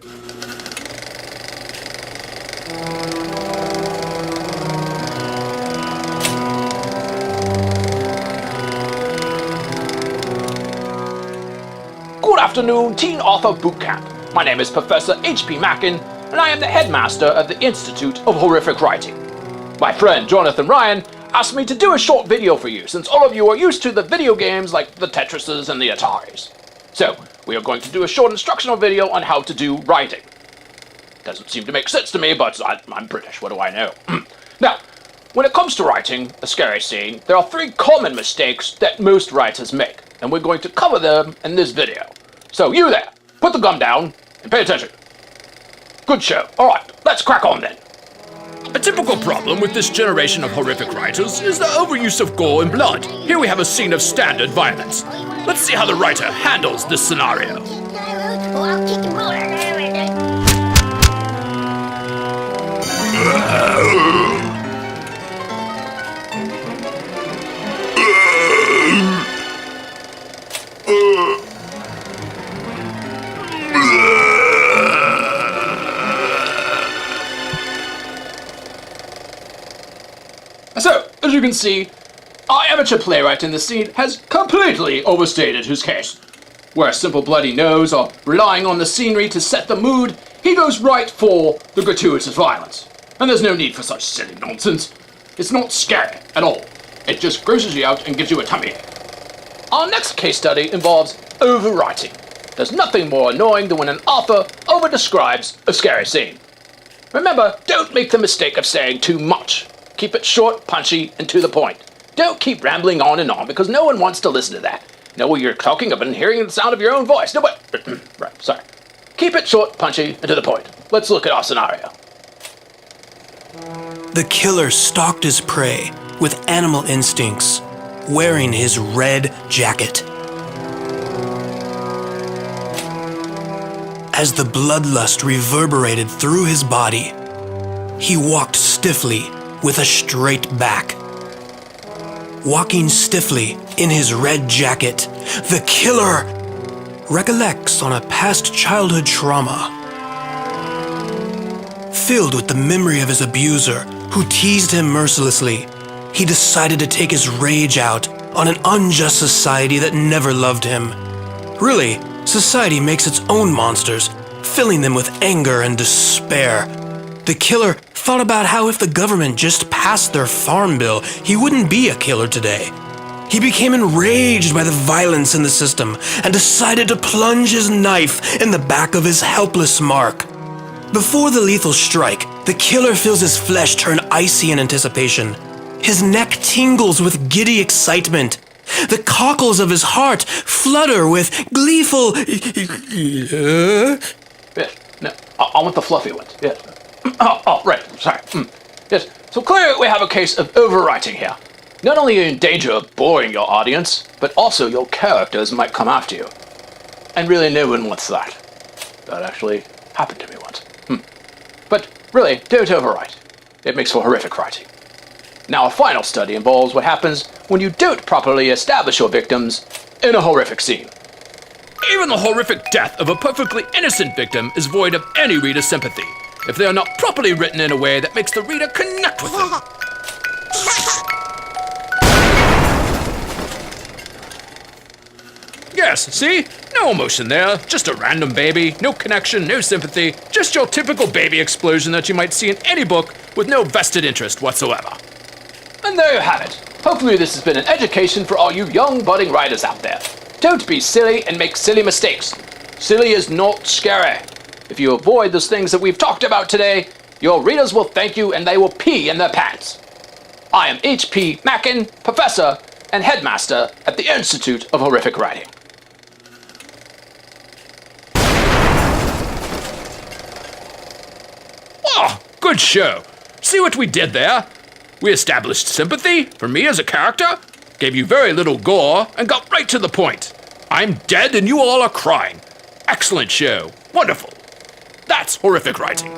Good afternoon, Teen Author Bootcamp. My name is Professor H.P. Mackin, and I am the headmaster of the Institute of Horrific Writing. My friend Jonathan Ryan asked me to do a short video for you, since all of you are used to the video games like the Tetrises and the Ataris. So, we are going to do a short instructional video on how to do writing. Doesn't seem to make sense to me, but I'm British, what do I know? Now, when it comes to writing a scary scene, there are 3 common mistakes that most writers make, and we're going to cover them in this video. So you there, put the gum down and pay attention. Good show. Alright, let's crack on then. A typical problem with this generation of horrific writers is the overuse of gore and blood. Here we have a scene of standard violence. Let's see how the writer handles this scenario. So, as you can see, our amateur playwright in this scene has completely overstated his case. Where a simple bloody nose or relying on the scenery to set the mood, he goes right for the gratuitous violence. And there's no need for such silly nonsense. It's not scary at all. It just grosses you out and gives you a tummy ache. Our next case study involves overwriting. There's nothing more annoying than when an author over-describes a scary scene. Remember, don't make the mistake of saying too much. Keep it short, punchy, and to the point. Don't keep rambling on and on, because no one wants to listen to that. Know what you're talking about and hearing the sound of your own voice. No, but... right, sorry. Keep it short, punchy, and to the point. Let's look at our scenario. The killer stalked his prey with animal instincts, wearing his red jacket. As the bloodlust reverberated through his body, he walked stiffly with a straight back. Walking stiffly in his red jacket, the killer recollects on a past childhood trauma. Filled with the memory of his abuser, who teased him mercilessly, he decided to take his rage out on an unjust society that never loved him. Really, society makes its own monsters, filling them with anger and despair. The killer thought about how if the government just passed their farm bill, he wouldn't be a killer today. He became enraged by the violence in the system and decided to plunge his knife in the back of his helpless mark. Before the lethal strike, the killer feels his flesh turn icy in anticipation. His neck tingles with giddy excitement. The cockles of his heart flutter with gleeful... Yes, no, I want the fluffy ones, yes. Right, sorry. Yes, so clearly we have a case of overwriting here. Not only are you in danger of boring your audience, but also your characters might come after you. And really no one wants that. That actually happened to me once. But really, don't overwrite. It makes for horrific writing. Now, a final study involves what happens when you don't properly establish your victims in a horrific scene. Even the horrific death of a perfectly innocent victim is void of any reader's sympathy, if they are not properly written in a way that makes the reader connect with them. Yes, see? No emotion there, just a random baby, no connection, no sympathy, just your typical baby explosion that you might see in any book with no vested interest whatsoever. And there you have it. Hopefully this has been an education for all you young budding writers out there. Don't be silly and make silly mistakes. Silly is not scary. If you avoid those things that we've talked about today, your readers will thank you and they will pee in their pants. I am H.P. Mackin, professor and headmaster at the Institute of Horrific Writing. Oh, good show. See what we did there? We established sympathy for me as a character, gave you very little gore, and got right to the point. I'm dead and you all are crying. Excellent show. Wonderful. That's horrific writing.